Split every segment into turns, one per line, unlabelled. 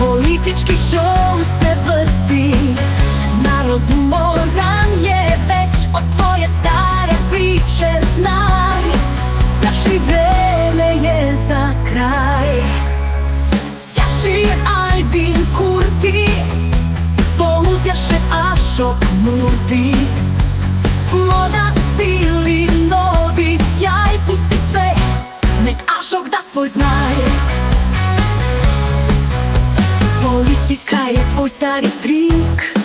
Politički šou se vrti, narod umoran je već od tvoje stare priče znaj. Znaš i vreme je za kraj. Sjaši Albin Kurti, pouzjaše Ašok Murti. Moda, stil i novi sjaj, pusti sve, nek Ašok da svoj znaj. Politika je tvoj stari trik,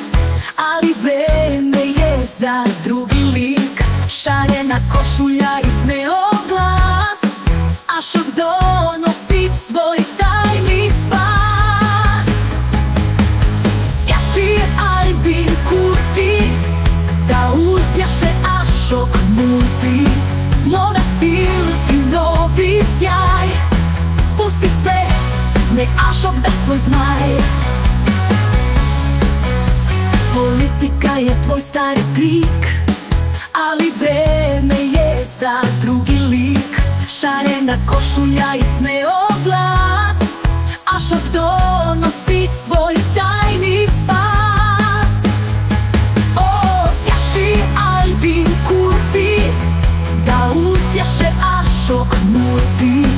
ali vreme je za drugi lik. Šarena košulja i smeo glas, Ašok donosi svoj tajni spas. Sjaši Albin Kurti, da uzjaše Ašok Murti. Moda, stil i novi sjaj, pusti sve, nek Ašok da svoj znaj. Politika je tvoj stari trik, ali vreme je za drugi lik. Šarena košulja i smeo glas, Ašok donosi svoj tajni spas. O, sjaši Albin Kurti, da uzjaše Ašok Murti.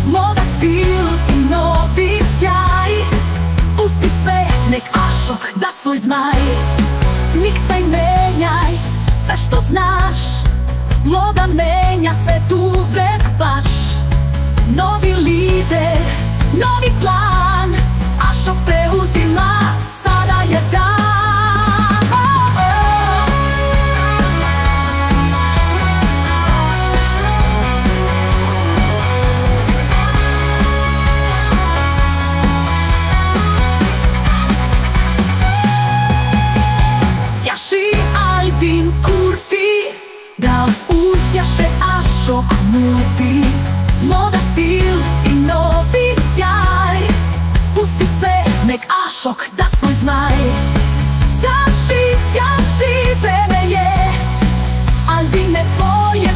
Moda, stil i novi sjaj, pusti sve, nek Ašok da svoj znaj. Miksaj, menjaj sve što znaš, moda menja se tu uvek baš. Novi lider, novi plan, Ašok preuzima, sada je dan. Sjaši Albin Kurti, da uzjaše Ašok Murti. Moda, stil i novi sjaj, pusti sve, nek Ašok da svoj znaj. Sjaši, sjaši, vreme je, Albine, tvoje